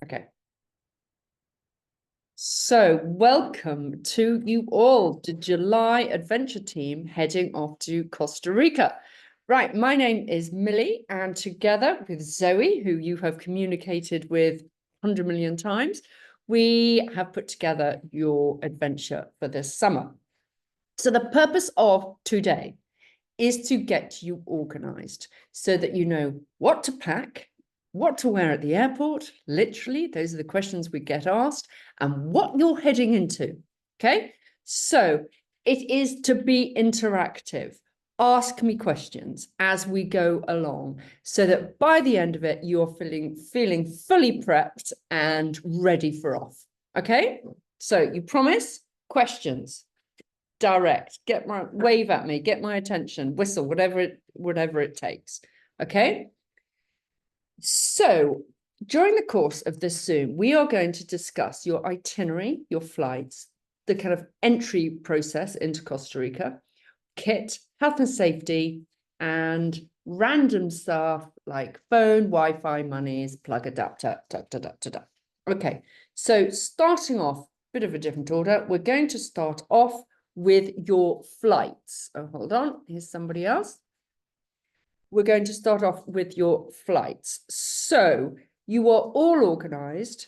Okay. So welcome to you all, the July adventure team heading off to Costa Rica. Right, my name is Millie, and together with Zoe, who you have communicated with 100 million times, we have put together your adventure for this summer. So the purpose of today is to get you organized so that you know what to pack, what to wear at the airport, literally, those are the questions we get asked, and what you're heading into, okay? So it is to be interactive. Ask me questions as we go along so that by the end of it, you're feeling fully prepped and ready for off, okay? So you promise questions. Direct, wave at me, get my attention, whistle, whatever it takes. Okay. So during the course of this Zoom, we are going to discuss your itinerary, your flights, the kind of entry process into Costa Rica, kit, health and safety, and random stuff like phone, Wi-Fi, monies, plug adapter, Okay, so starting off, bit of a different order, we're going to start off with your flights. Oh, hold on, here's somebody else. We're going to start off with your flights. So you are all organized.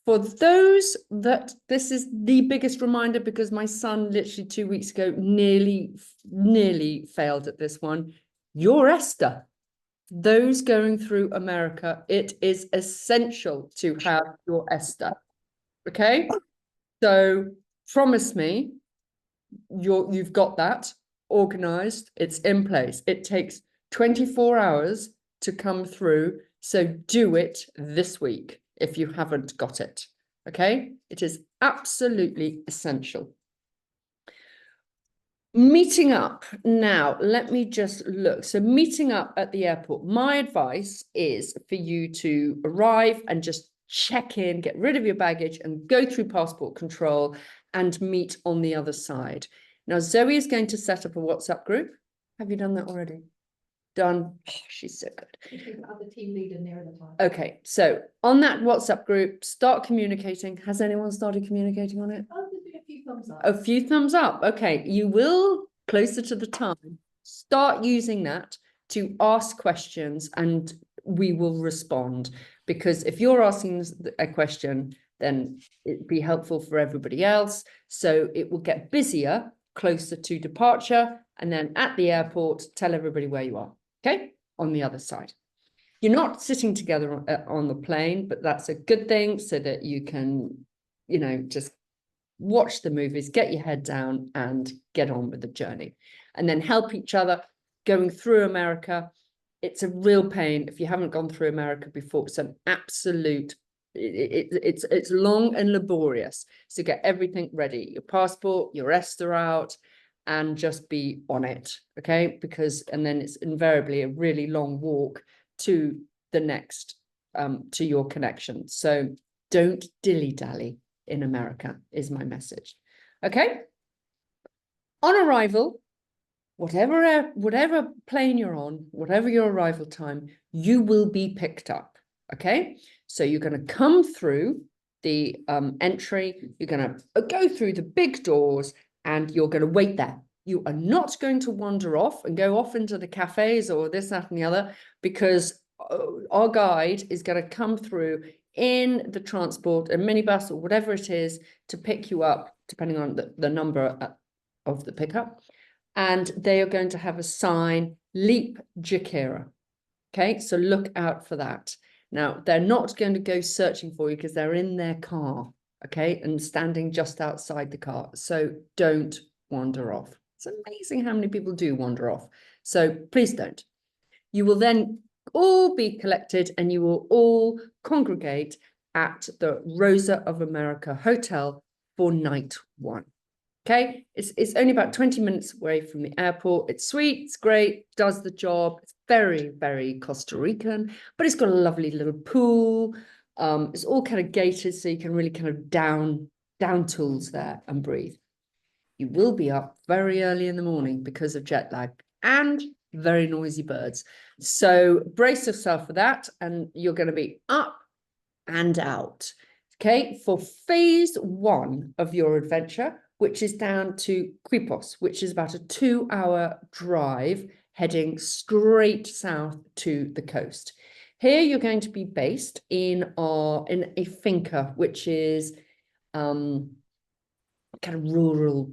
For those that this is the biggest reminder, because my son literally 2 weeks ago nearly failed at this one. You're Esther. Those going through America, it is essential to have your Esther. Okay? So promise me you've got that organized, it's in place. It takes 24 hours to come through, so do it this week if you haven't got it. Okay, it is absolutely essential. Meeting up now, let me just look. So meeting up at the airport, my advice is for you to arrive and just check in, get rid of your baggage and go through passport control and meet on the other side. Now, Zoe is going to set up a WhatsApp group. Have you done that already? Done. Oh, she's so good. The team leader near the time. Okay, so on that WhatsApp group, start communicating. Has anyone started communicating on it? Oh, there's been a few thumbs up. A few thumbs up. Okay, you will, closer to the time, start using that to ask questions and we will respond. Because if you're asking a question, then it'd be helpful for everybody else. So it will get busier closer to departure. And then at the airport, tell everybody where you are. Okay, on the other side. You're not sitting together on the plane, but that's a good thing so that you can, you know, just watch the movies, get your head down and get on with the journey. And then help each other going through America. It's a real pain if you haven't gone through America before. It's an absolute, it's long and laborious. So get everything ready, your passport, your Esther out, and just be on it, okay? And then it's invariably a really long walk to the next, to your connection. So don't dilly-dally in America is my message. Okay. On arrival, whatever plane you're on, whatever your arrival time, you will be picked up. Okay. So you're going to come through the entry, you're going to go through the big doors and you're going to wait there. You are not going to wander off and go off into the cafes or this, that, and the other, because our guide is going to come through in the transport, a minibus or whatever it is, to pick you up, depending on the number of the pickup. And they are going to have a sign, Leap Jakira. Okay, so look out for that. Now, they're not going to go searching for you because they're in their car, okay, and standing just outside the car. So don't wander off. It's amazing how many people do wander off. So please don't. You will then all be collected and you will all congregate at the Rosa of America Hotel for night one. Okay, it's only about 20 minutes away from the airport. It's sweet, it's great, does the job. It's very, very Costa Rican, but it's got a lovely little pool. It's all kind of gated, so you can really kind of down tools there and breathe. You will be up very early in the morning because of jet lag and very noisy birds. So brace yourself for that, and you're going to be up and out. Okay, for phase 1 of your adventure, which is down to Quepos, which is about a 2-hour drive heading straight south to the coast. Here you're going to be based in a finca, which is kind of rural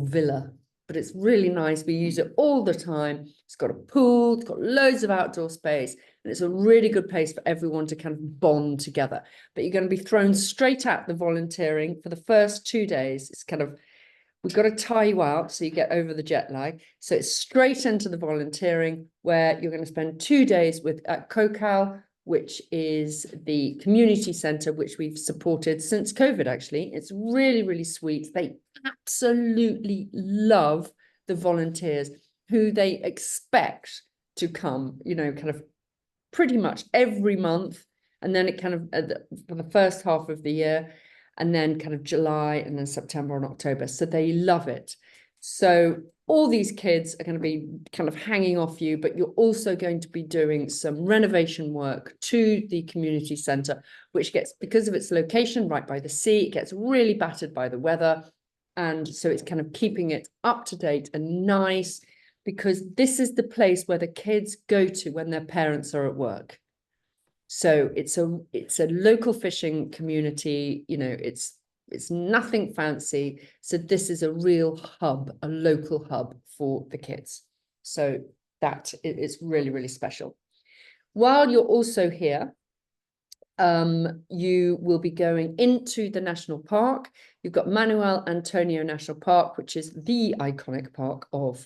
villa, but it's really nice. We use it all the time. It's got a pool, it's got loads of outdoor space, and it's a really good place for everyone to kind of bond together. But you're going to be thrown straight at the volunteering for the first 2 days. It's kind of, we've got to tie you out so you get over the jet lag. So it's straight into the volunteering, where you're going to spend 2 days with Cocal, which is the community centre, which we've supported since COVID, actually. It's really, really sweet. They absolutely love the volunteers who they expect to come, you know, kind of pretty much every month. And then it kind of, for the first half of the year, and then kind of July, and then September and October. So they love it. So all these kids are going to be kind of hanging off you, but you're also going to be doing some renovation work to the community centre, which gets, because of its location right by the sea, it gets really battered by the weather. And so it's kind of keeping it up to date and nice, because this is the place where the kids go to when their parents are at work. So it's a local fishing community, you know, it's nothing fancy. So this is a real hub, a local hub for the kids. So that is really, really special. While you're also here, you will be going into the national park. You've got Manuel Antonio National Park, which is the iconic park of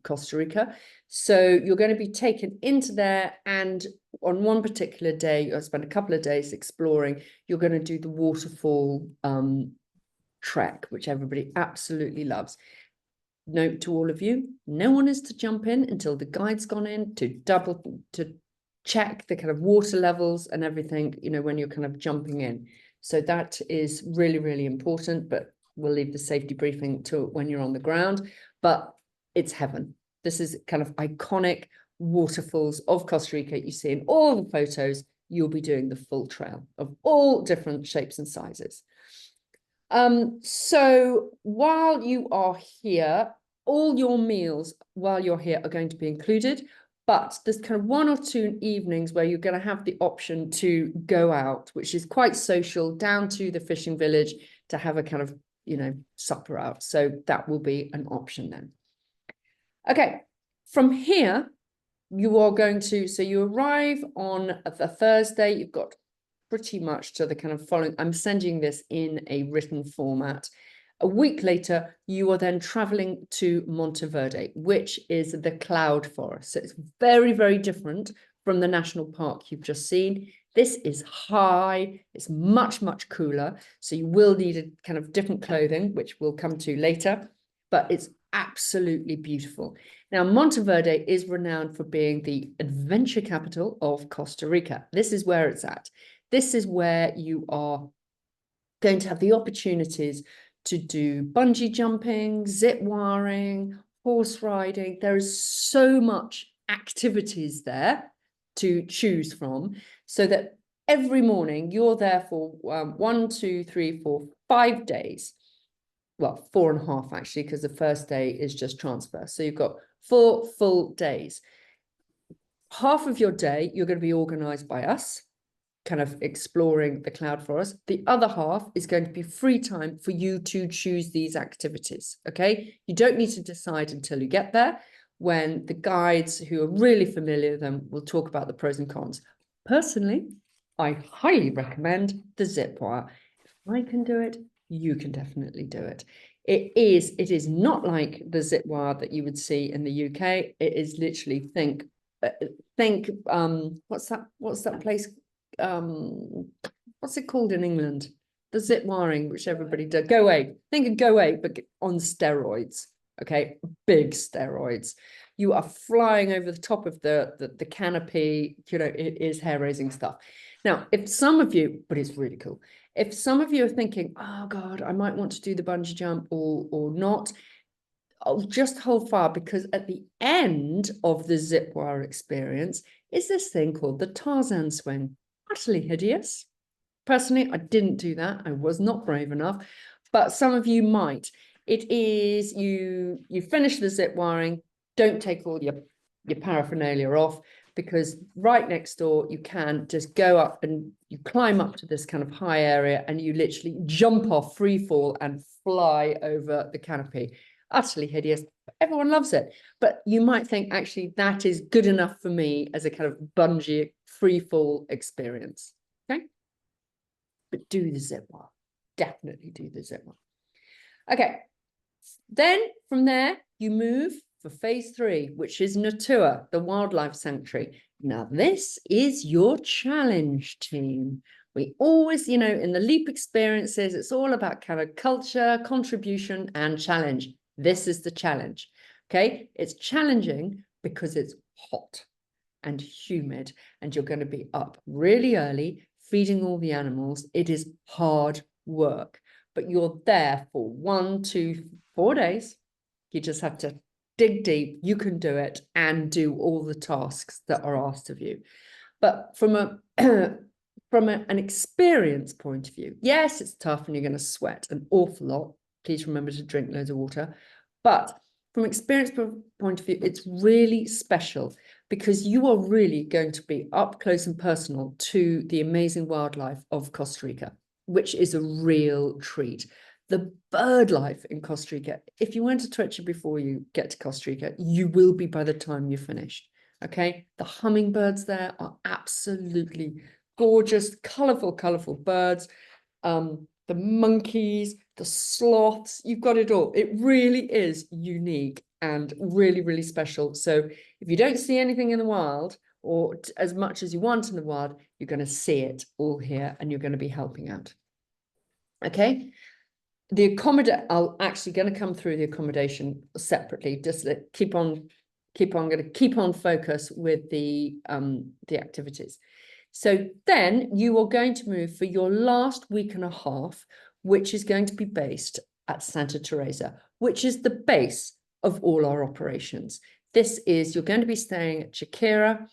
Costa Rica. So you're going to be taken into there, and on one particular day, you'll spend a couple of days exploring. You're going to do the waterfall trek, which everybody absolutely loves. Note to all of you, no one is to jump in until the guide's gone in to check the kind of water levels and everything, you know, when you're kind of jumping in. So that is really, really important, but we'll leave the safety briefing to when you're on the ground. But it's heaven. This is kind of iconic waterfalls of Costa Rica. You see in all the photos, you'll be doing the full trail of all different shapes and sizes. So while you are here, all your meals while you're here are going to be included, but there's kind of 1 or 2 evenings where you're going to have the option to go out, which is quite social, down to the fishing village to have a kind of, you know, supper out. So that will be an option then. Okay, from here, you are going to, so you arrive on the Thursday, you've got pretty much to the kind of following, I'm sending this in a written format. A week later, you are then traveling to Monteverde, which is the cloud forest. So it's very, very different from the national park you've just seen. This is high, it's much, much cooler. So you will need a kind of different clothing, which we'll come to later, but it's absolutely beautiful. Now, Monteverde is renowned for being the adventure capital of Costa Rica. This is where it's at. This is where you are going to have the opportunities to do bungee jumping, zip wiring, horse riding. There is so much activities there to choose from, so that every morning you're there for 1, 2, 3, 4, 5 days. Well, 4.5 actually, because the first day is just transfer. So you've got 4 full days. Half of your day, you're going to be organized by us, kind of exploring the cloud forest. The other half is going to be free time for you to choose these activities, okay? You don't need to decide until you get there, when the guides who are really familiar with them will talk about the pros and cons. Personally, I highly recommend the zip wire. If I can do it, you can definitely do it. It is not like the zip wire that you would see in the UK. It is literally think what's that place, what's it called in England, the zip wiring which everybody does, Go Away, think of Go Away but on steroids, okay, big steroids. You are flying over the top of the canopy, you know, it is hair-raising stuff. Now, if some of you, but it's really cool, if some of you are thinking, oh God, I might want to do the bungee jump or not, I'll just hold fire, because at the end of the zip wire experience is this thing called the Tarzan swing. Utterly hideous. Personally, I didn't do that. I was not brave enough, but some of you might. It is you finish the zip wiring, don't take all your paraphernalia off, because right next door you can just go up and you climb up to this kind of high area and you literally jump off, free fall, and fly over the canopy. Utterly hideous. Everyone loves it. But you might think, actually, that is good enough for me as a kind of bungee free fall experience. Okay. But do the zip wire. Definitely do the zip wire. Okay. Then from there, you move for phase 3, which is Natuwa, the wildlife sanctuary. Now, this is your challenge, team. We always, in the LEAP experiences, it's all about kind of culture, contribution, and challenge. This is the challenge. Okay. It's challenging because it's hot and humid, and you're going to be up really early, feeding all the animals. It is hard work, but you're there for 1, 2, 4 days. You just have to dig deep. You can do it and do all the tasks that are asked of you. But from an experience point of view, yes, it's tough and you're going to sweat an awful lot. Please remember to drink loads of water. But from an experience point of view, it's really special because you are really going to be up close and personal to the amazing wildlife of Costa Rica, which is a real treat. The bird life in Costa Rica, if you went to Twitcher before you get to Costa Rica, you will be by the time you're finished. Okay, the hummingbirds there are absolutely gorgeous, colorful birds. The monkeys, the sloths, you've got it all. It really is unique and really, really special. So if you don't see anything in the wild, or as much as you want in the wild, you're going to see it all here and you're going to be helping out. Okay. I'll actually going to come through the accommodation separately, just to going to keep on focus with the activities. So then you are going to move for your last week and a half, which is going to be based at Santa Teresa, which is the base of all our operations. You're going to be staying at Chiquera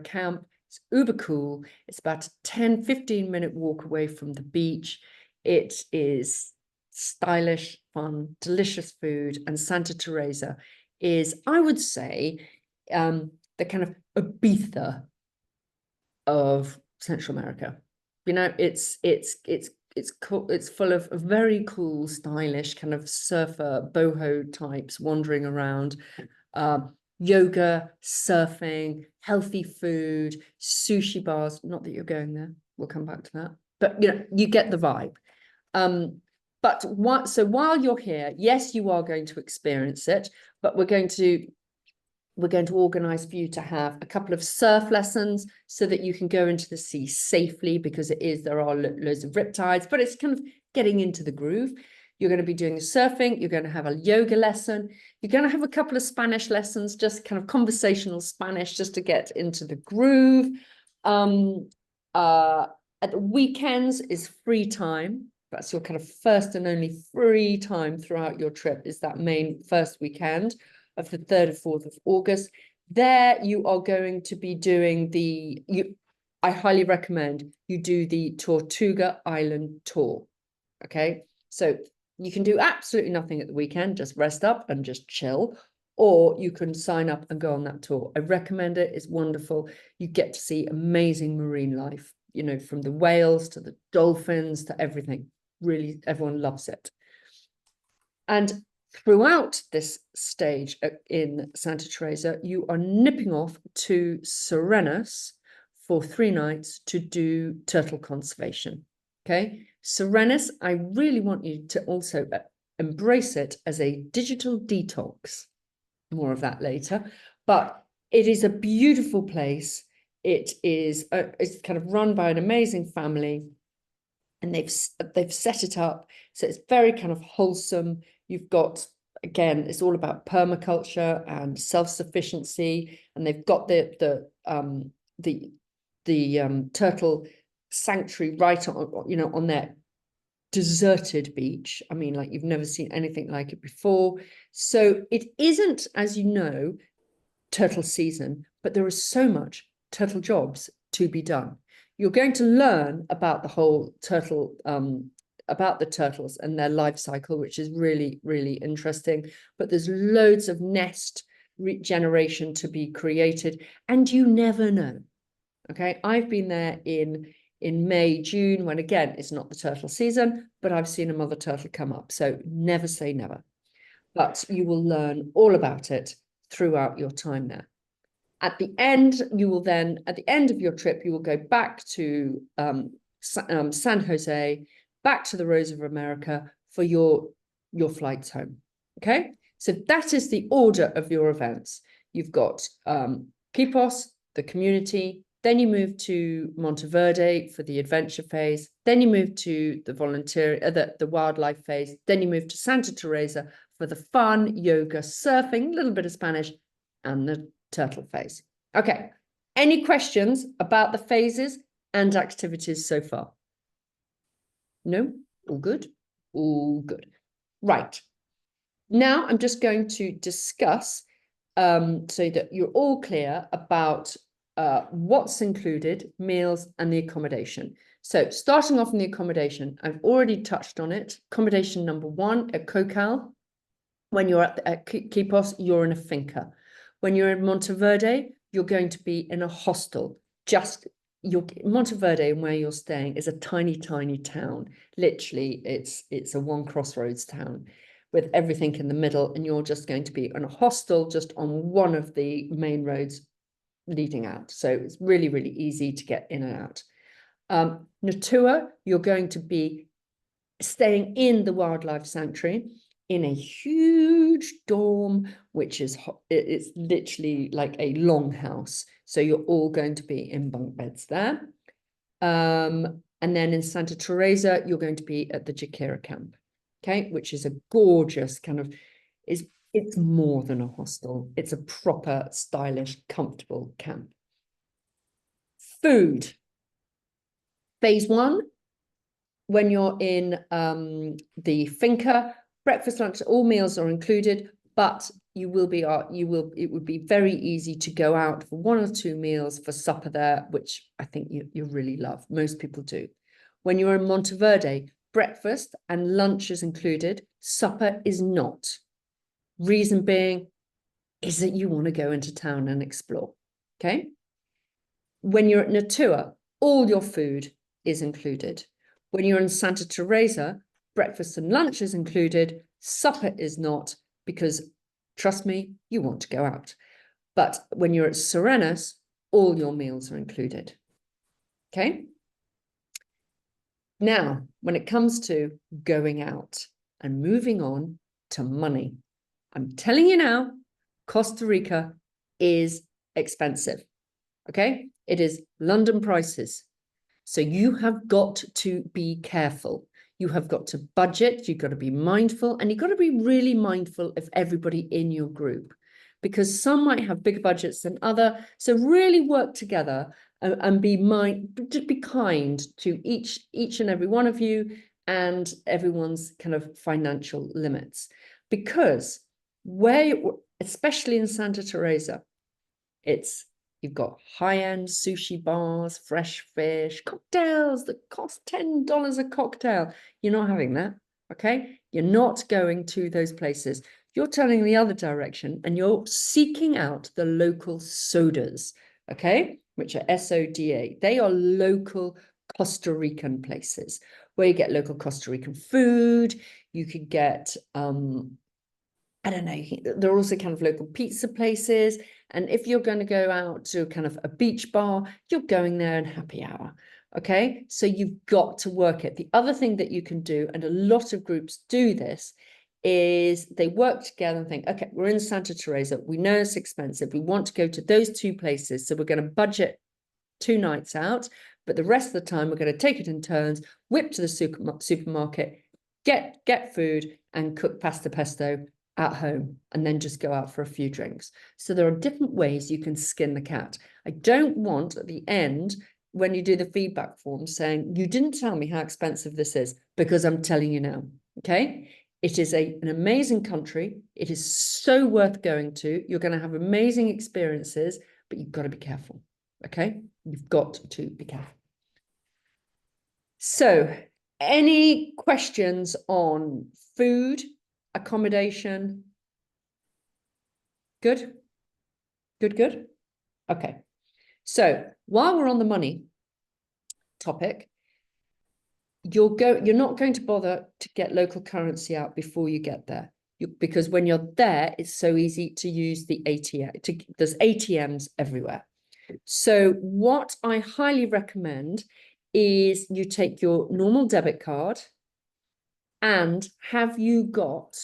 Camp. It's uber cool. It's about a 10-15 minute walk away from the beach. It is stylish, fun, delicious food. And Santa Teresa is, I would say, the kind of Ibiza of Central America. It's cool. It's full of very cool, stylish kind of surfer boho types wandering around. Yoga, surfing, healthy food, sushi bars. Not that you're going there. We'll come back to that. But you get the vibe. So while you're here, yes, you are going to experience it, but we're going to organize for you to have a couple of surf lessons so that you can go into the sea safely, because there are loads of riptides, but it's kind of getting into the groove. You're going to be doing the surfing. You're going to have a yoga lesson. You're going to have a couple of Spanish lessons, just kind of conversational Spanish, just to get into the groove. At the weekends is free time. That's your kind of first and only free time throughout your trip, is that main first weekend of the 3rd or 4th of August. There you are going to be doing I highly recommend you do the Tortuga Island tour. Okay, so you can do absolutely nothing at the weekend, just rest up and just chill, or you can sign up and go on that tour. I recommend it. It's wonderful. You get to see amazing marine life, from the whales to the dolphins to everything. Really, everyone loves it. And throughout this stage in Santa Teresa, you are nipping off to Serenas for 3 nights to do turtle conservation. Okay, Serenas, I really want you to also embrace it as a digital detox. More of that later, but it is a beautiful place. It's kind of run by an amazing family, and they've set it up so it's very kind of wholesome. You've got, again, it's all about permaculture and self-sufficiency, and they've got the turtle sanctuary right on their deserted beach. I mean, like, you've never seen anything like it before. So it isn't, as you know, turtle season, but there is so much turtle jobs to be done. You're going to learn about the whole turtle, about the turtles and their life cycle, which is really, really interesting. But there's loads of nest regeneration to be created, and you never know. Okay, I've been there in May, June, when again, it's not the turtle season, but I've seen a mother turtle come up. So never say never. But you will learn all about it throughout your time there. At the end, at the end of your trip, you will go back to San Jose, back to the Rose of America for your flights home. Okay, so that is the order of your events. You've got Quepos, the community, then you move to Monteverde for the adventure phase, then you move to the the wildlife phase, then you move to Santa Teresa for the fun, yoga, surfing, a little bit of Spanish, and the turtle phase. Okay, any questions about the phases and activities so far? No? All good? All good. Right. Now I'm just going to discuss so that you're all clear about what's included, meals and the accommodation. So starting off in the accommodation, I've already touched on it. Accommodation number 1 at Cocal. When you're at Quepos, you're in a finca. When you're in Monteverde, you're going to be in a hostel. Monteverde and where you're staying is a tiny, tiny town. Literally, it's a one crossroads town with everything in the middle, and you're just going to be in a hostel just on one of the main roads leading out. So it's really, really easy to get in and out. Natuwa, you're going to be staying in the wildlife sanctuary in a huge dorm, which is it's literally like a longhouse. So you're all going to be in bunk beds there. And then in Santa Teresa, you're going to be at the Jaquira camp, okay, which is a gorgeous kind of, it's more than a hostel. It's a proper, stylish, comfortable camp. Food. Phase 1, when you're in the finca, breakfast, lunch, all meals are included, but it would be very easy to go out for 1 or 2 meals for supper there, which I think you really love. Most people do. When you're in Monteverde, breakfast and lunch is included, supper is not. Reason being is that you want to go into town and explore, okay? When you're at Natuwa, all your food is included. When you're in Santa Teresa, breakfast and lunch is included, supper is not, because trust me, you want to go out. But when you're at Serenas, all your meals are included, okay? Now, when it comes to going out and moving on to money, I'm telling you now, Costa Rica is expensive, okay? It is London prices. So you have got to be careful. You have got to budget, you've got to be mindful, and you've got to be really mindful of everybody in your group, because some might have bigger budgets than other. So really work together and be kind to each and every one of you and everyone's kind of financial limits. Because especially in Santa Teresa, you've got high-end sushi bars, fresh fish, cocktails that cost $10 a cocktail. You're not having that, okay? You're not going to those places. You're turning the other direction and you're seeking out the local sodas, okay? Which are SODA. They are local Costa Rican places where you get local Costa Rican food. You could get, I don't know, there are also kind of local pizza places. And if you're going to go out to kind of a beach bar, you're going there in happy hour. Okay, so you've got to work it. The other thing that you can do, and a lot of groups do this, is they work together and think, okay, we're in Santa Teresa. We know it's expensive. We want to go to those 2 places. So we're going to budget 2 nights out. But the rest of the time, we're going to take it in turns, whip to the supermarket, get food and cook pasta pesto at home, and then just go out for a few drinks. So there are different ways you can skin the cat. I don't want at the end, when you do the feedback form, saying, you didn't tell me how expensive this is, because I'm telling you now, okay? It is an amazing country. It is so worth going to. You're going to have amazing experiences, but you've got to be careful, okay? You've got to be careful. So, any questions on food, accommodation? Good? Good? Okay. So, while we're on the money topic, you're not going to bother to get local currency out before you get there. Because when you're there, it's so easy to use the ATM. There's ATMs everywhere. So what I highly recommend is you take your normal debit card and have you got,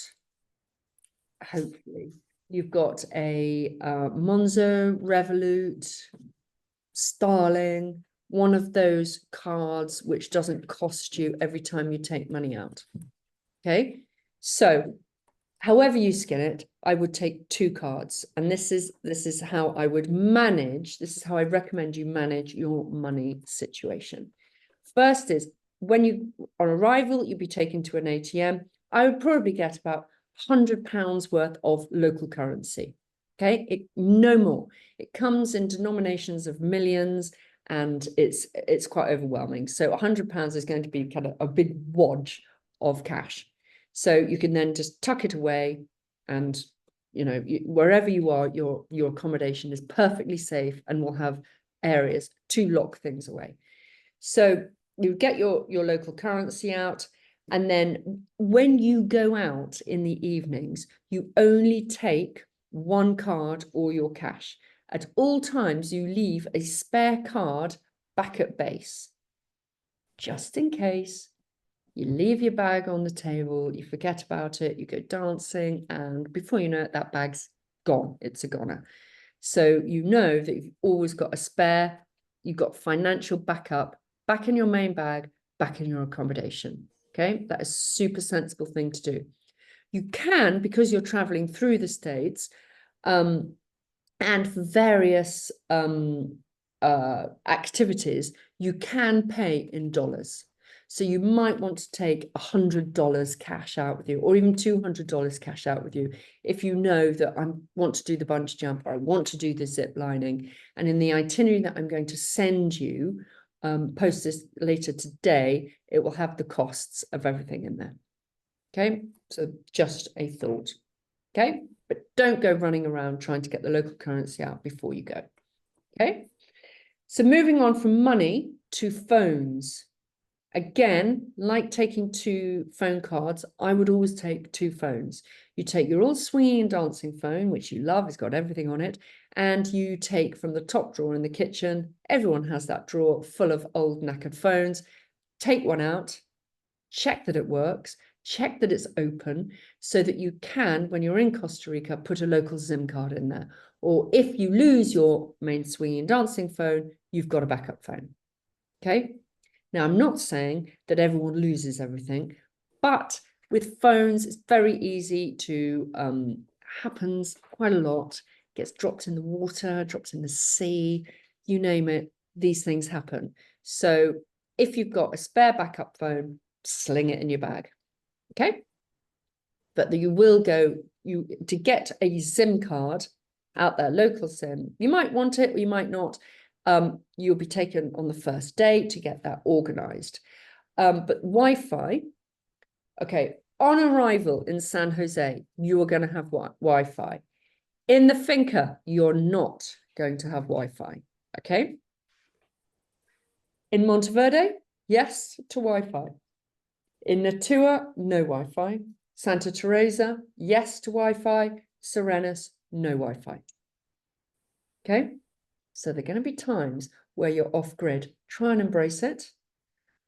hopefully, you've got a Monzo, Revolut, Starling, one of those cards which doesn't cost you every time you take money out. Okay, so however you skin it, I would take 2 cards, and this is how I would manage. This is how I recommend you manage your money situation. First is when you on arrival, you'd be taken to an ATM. I would probably get about £100 worth of local currency. Okay, no more. It comes in denominations of millions, and it's quite overwhelming. So £100 is going to be kind of a big wodge of cash. So you can then just tuck it away, and wherever you are, your accommodation is perfectly safe and will have areas to lock things away. So you get your local currency out, and then when you go out in the evenings, you only take 1 card or your cash. At all times, you leave a spare card back at base, just in case. You leave your bag on the table, you forget about it, you go dancing, and before you know it, that bag's gone. It's a goner. So you know that you've always got a spare, you've got financial backup, back in your main bag, back in your accommodation. Okay, that is a super sensible thing to do. You can, because you're traveling through the States, and for various activities, you can pay in dollars. So you might want to take $100 cash out with you, or even $200 cash out with you, if you know that I want to do the bungee jump, or I want to do the zip lining. And in the itinerary that I'm going to send you, post this later today, it will have the costs of everything in there. Okay, so just a thought. Okay, but don't go running around trying to get the local currency out before you go. Okay, so moving on from money to phones. Again, like taking 2 phone cards, I would always take 2 phones. You take your all swinging and dancing phone, which you love, it's got everything on it, and you take from the top drawer in the kitchen. Everyone has that drawer full of old knackered phones. Take one out, check that it works, check that it's open, so that you can, when you're in Costa Rica, put a local SIM card in there. Or if you lose your main swinging and dancing phone, you've got a backup phone. Okay. Now, I'm not saying that everyone loses everything, but with phones, it's very easy to, happens quite a lot, gets dropped in the water, dropped in the sea, you name it, these things happen. So if you've got a spare backup phone, sling it in your bag, okay? But you will to get a SIM card out there, local SIM, you might want it or you might not. You'll be taken on the first day to get that organized. But Wi-Fi, okay, on arrival in San Jose, you are going to have Wi-Fi. In the finca, you're not going to have Wi-Fi, okay? In Monteverde, yes to Wi-Fi. In Natuwa, no Wi-Fi. Santa Teresa, yes to Wi-Fi. Serenas, no Wi-Fi. Okay? So there are going to be times where you're off grid. Try and embrace it,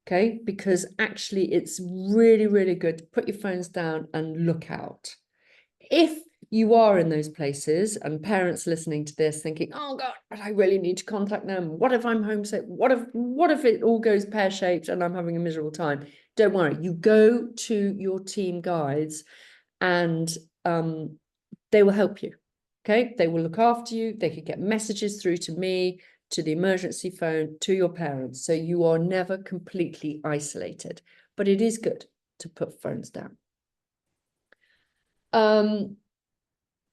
okay? Because actually it's really, really good to put your phones down and look out. If you are in those places and parents listening to this thinking, oh God, but I really need to contact them. What if I'm homesick? What if it all goes pear-shaped and I'm having a miserable time? Don't worry, you go to your team guides and they will help you. Okay, they will look after you. They could get messages through to me, to the emergency phone, to your parents. So you are never completely isolated, but it is good to put phones down.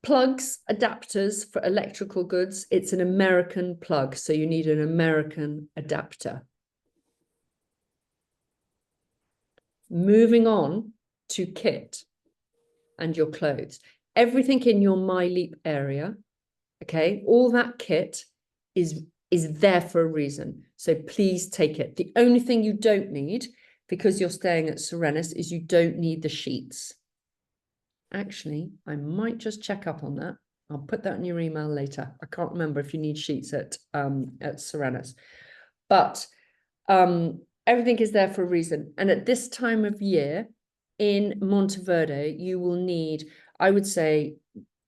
Plugs, adapters for electrical goods. It's an American plug, so you need an American adapter. moving on to kit and your clothes. Everything in your My Leap area, okay, all that kit is there for a reason. So please take it. The only thing you don't need, because you're staying at Serenus, is you don't need the sheets. Actually, I might just check up on that. I'll put that in your email later. I can't remember if you need sheets at Serenus, but everything is there for a reason. And at this time of year in Monteverde, you will need, I would say,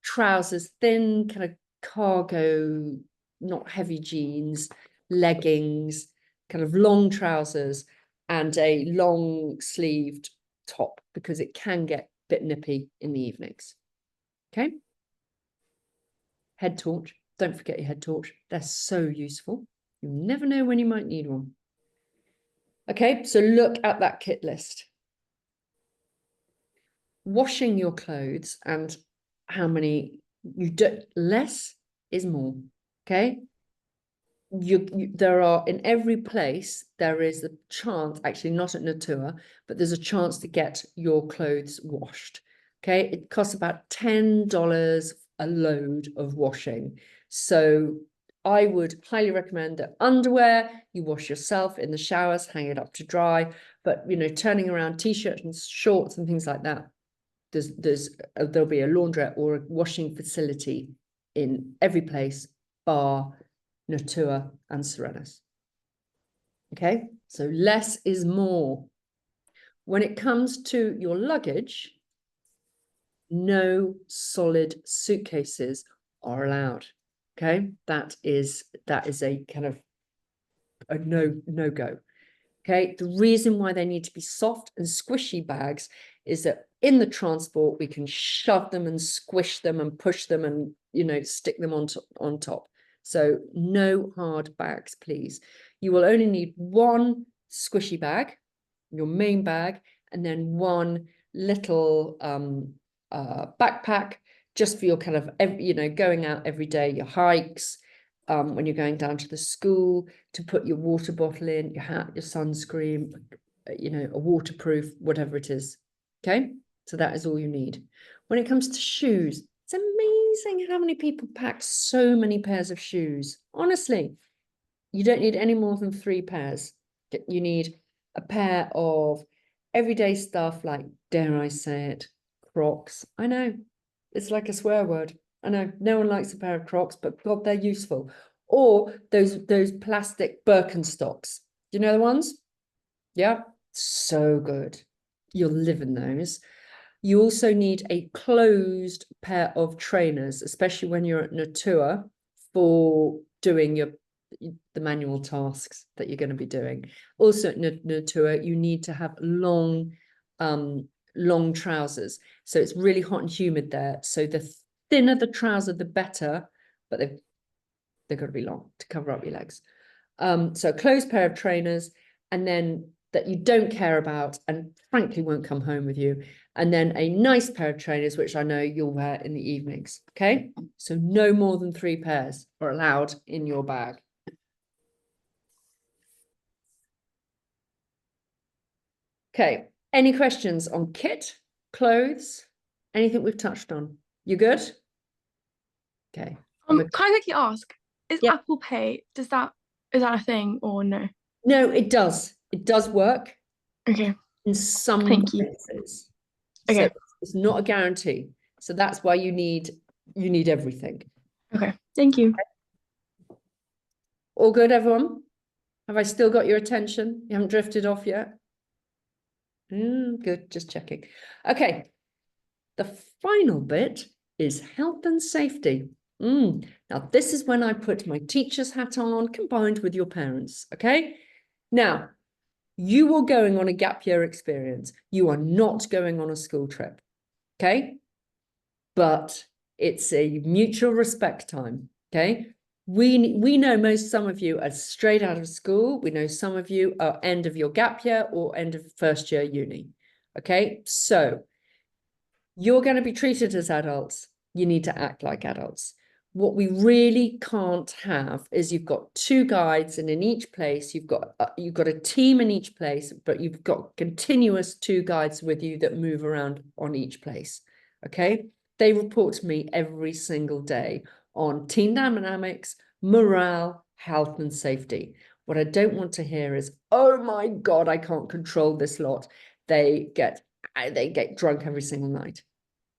trousers, thin kind of cargo, not heavy jeans, leggings, kind of long trousers, and a long sleeved top, because it can get a bit nippy in the evenings. Okay. Head torch. Don't forget your head torch. They're so useful. You never know when you might need one. Okay, so look at that kit list. Washing your clothes and how many you do, less is more. Okay. There are, in every place, there is a chance, actually not at Natuwa, but there's a chance to get your clothes washed. Okay, it costs about $10 a load of washing. So I would highly recommend that underwear, you wash yourself in the showers, hang it up to dry, but you know, turning around t-shirts and shorts and things like that, there'll be a laundrette or a washing facility in every place, bar Natuwa and Serenus. Okay, so less is more. When it comes to your luggage, no solid suitcases are allowed. Okay, that is a kind of a no-go. Okay, the reason why they need to be soft and squishy bags is that in the transport we can shove them and squish them and push them and, you know, stick them on top. So no hard bags, please. You will only need one squishy bag, your main bag, and then one little backpack just for your kind of, you know, going out every day, your hikes, when you're going down to the school, to put your water bottle in, your hat, your sunscreen, you know, a waterproof, whatever it is. Okay, so that is all you need. When it comes to shoes, it's amazing how many people pack so many pairs of shoes. Honestly, you don't need any more than 3 pairs. You need a pair of everyday stuff like, dare I say it, Crocs. I know, it's like a swear word. I know, no one likes a pair of Crocs, but God, they're useful. Or those plastic Birkenstocks. Do you know the ones? Yeah, so good. You'll live in those. You also need a closed pair of trainers, especially when you're at Natuwa, for doing the manual tasks that you're going to be doing. Also at Natuwa, you need to have long trousers. So it's really hot and humid there. So the thinner the trouser, the better, but they've got to be long to cover up your legs. So a closed pair of trainers, and then that you don't care about and frankly won't come home with you. And then a nice pair of trainers, which I know you'll wear in the evenings. Okay, so no more than 3 pairs are allowed in your bag. Okay, any questions on kit, clothes, anything we've touched on? You good? Okay. Can I quickly ask, is Yeah. Apple Pay, is that a thing or no? No, it does. It does work. Okay. In some Thank you. places. Okay. So it's not a guarantee. So that's why you need everything. Okay. Thank you. All good, everyone? Have I still got your attention? You haven't drifted off yet? Good, just checking. Okay. The final bit is health and safety. Now, this is when I put my teacher's hat on, combined with your parents, okay? Now, you are going on a gap year experience. You are not going on a school trip, okay? But it's a mutual respect time, okay? We know some of you are straight out of school. We know some of you are end of your gap year or end of first year uni, okay? So you're going to be treated as adults. You need to act like adults. What we really can't have is you've got 2 guides, and in each place you've got a team in each place, but you've got continuous 2 guides with you that move around on each place. Okay, they report to me every single day on team dynamics, morale, health, and safety. What I don't want to hear is, oh my God, I can't control this lot. They get drunk every single night.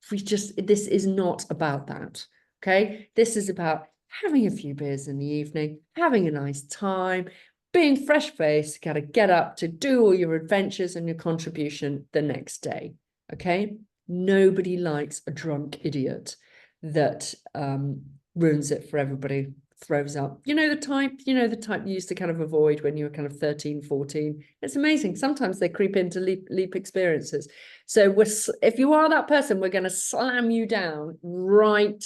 This is not about that. Okay, this is about having a few beers in the evening, having a nice time, being fresh-faced, got to get up to do all your adventures and your contribution the next day. Okay, nobody likes a drunk idiot that ruins it for everybody, throws up. You know the type you used to kind of avoid when you were kind of 13, 14. It's amazing. Sometimes they creep into leap experiences. So if you are that person, we're going to slam you down right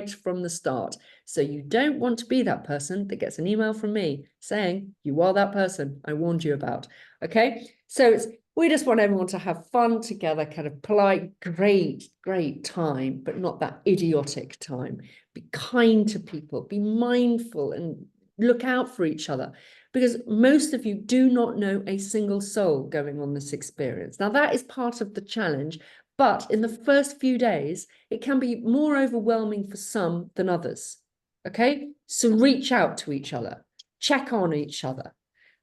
from the start. So you don't want to be that person that gets an email from me saying you are that person I warned you about. Okay, so we just want everyone to have fun together, kind of polite, great time, but not that idiotic time. Be kind to people, be mindful, and look out for each other, because most of you do not know a single soul going on this experience. Now, that is part of the challenge, but in the first few days, it can be more overwhelming for some than others. Okay, so reach out to each other, check on each other,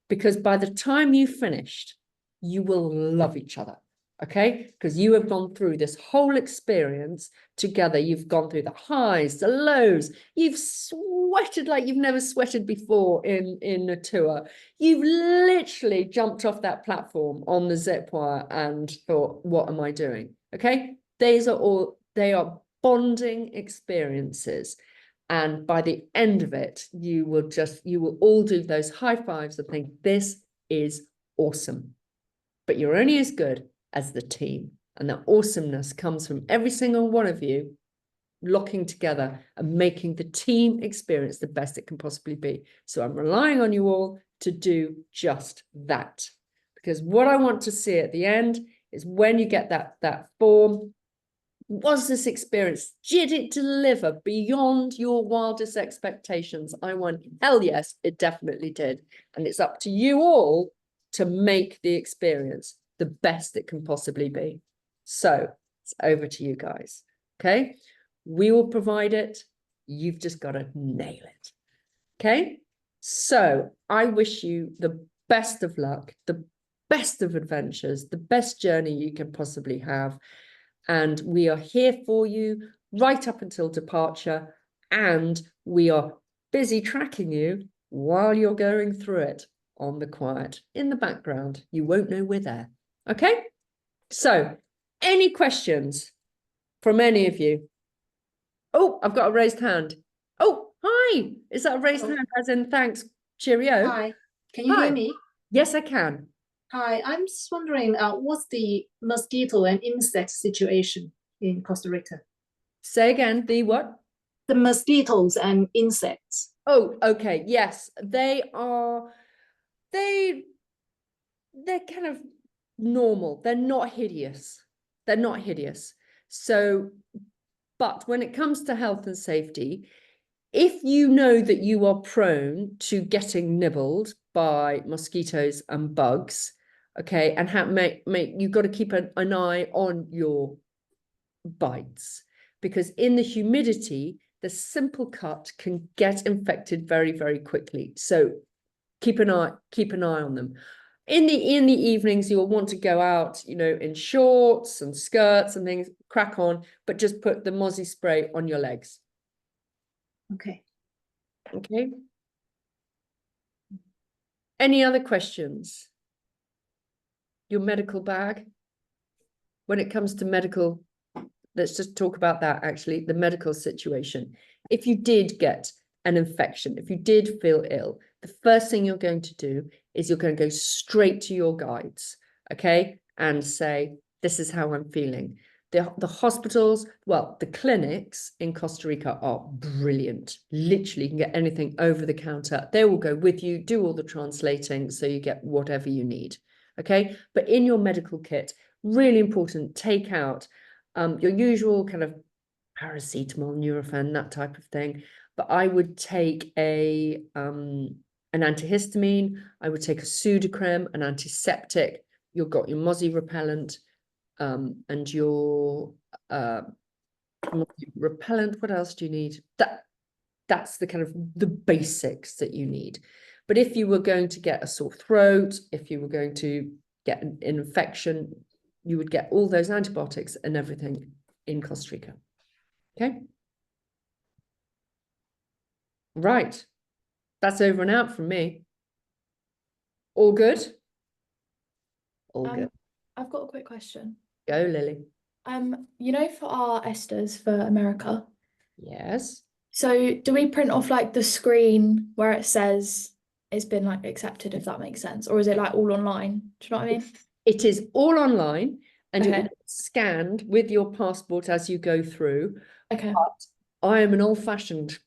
because by the time you've finished, you will love each other. Okay, because you have gone through this whole experience together. You've gone through the highs, the lows. You've sweated like you've never sweated before in Natuwa. You've literally jumped off that platform on the zip wire and thought, what am I doing? Okay, they are bonding experiences. And by the end of it, you will all do those high fives and think, this is awesome. But you're only as good as the team. And the awesomeness comes from every single one of you locking together and making the team experience the best it can possibly be. So I'm relying on you all to do just that. Because what I want to see at the end is when you get that form, was this experience, did it deliver beyond your wildest expectations? I went, hell yes, it definitely did. And it's up to you all to make the experience the best it can possibly be. So it's over to you guys. Okay, we will provide it. You've just got to nail it. Okay, so I wish you the best of luck, the best of adventures, the best journey you can possibly have. And we are here for you right up until departure. And we are busy tracking you while you're going through it on the quiet in the background. You won't know we're there. Okay, so any questions from any of you? Oh, I've got a raised hand. Oh, hi. Is that a raised hand as in thanks, cheerio? Hi, can you Hi. hear me? Yes, I can. Hi, I'm just wondering, what's the mosquito and insect situation in Costa Rica? Say again, the what? The mosquitoes and insects. Oh, okay. Yes, they're kind of normal. They're not hideous. They're not hideous. So, but when it comes to health and safety, if you know that you are prone to getting nibbled by mosquitoes and bugs, okay, and you've got to keep an eye on your bites, because in the humidity, the simple cut can get infected very, very quickly. So keep an eye on them. In the evenings, you'll want to go out, in shorts and skirts and things, crack on, but just put the mozzie spray on your legs. Okay. Okay. Any other questions? Your medical bag? When it comes to medical, let's just talk about that actually, the medical situation. If you did get an infection, if you did feel ill, the first thing you're going to do is you're going to go straight to your guides, okay? And say, this is how I'm feeling. The hospitals, well, the clinics in Costa Rica are brilliant. Literally, you can get anything over the counter. They will go with you, do all the translating, so you get whatever you need, okay? But in your medical kit, really important, take out your usual kind of paracetamol, Nurofen, that type of thing. But I would take an antihistamine, I would take a pseudocreme, an antiseptic, you've got your mozzie repellent, and your repellent. What else do you need? That's the kind of the basics that you need. But if you were going to get a sore throat, if you were going to get an infection, you would get all those antibiotics and everything in Costa Rica. Okay. Right. That's over and out from me. All good? All good. I've got a quick question. Go, Lily. You know, for our esters for America, Yes. so do we print off like the screen where it says it's been like accepted, if that makes sense, or is it like all online? Do you know what I mean? It is all online and it Okay. will be scanned with your passport as you go through. Okay. But I am an old-fashioned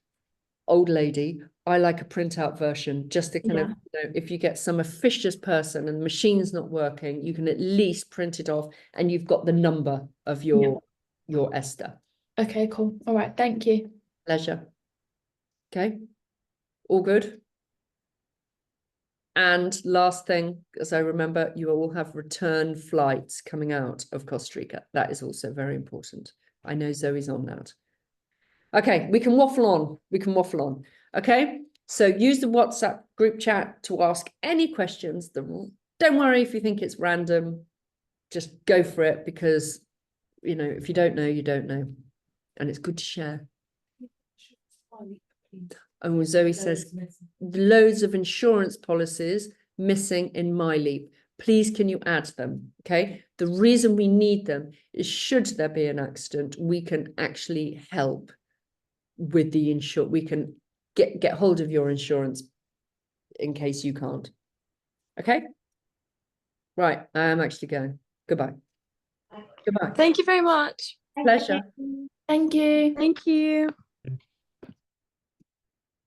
old lady. I like a printout version, just to kind of, you know, if you get some officious person and the machine's not working, you can at least print it off and you've got the number of your ester. Okay, cool. All right, thank you. Pleasure. Okay. All good. And last thing, as I remember, you all have return flights coming out of Costa Rica. That is also very important. I know Zoe's on that. Okay, we can waffle on. We can waffle on. Okay, so use the WhatsApp group chat to ask any questions. Don't worry if you think it's random. Just go for it, because, you know, if you don't know, you don't know. And it's good to share. And Zoe says, loads of insurance policies missing in MyLeap. Please, can you add them? Okay. The reason we need them is, should there be an accident, we can actually help with the insure. We can get hold of your insurance in case you can't. Okay. Right. I am actually going. Goodbye. Goodbye. Thank you very much. Pleasure. Thank you. Thank you.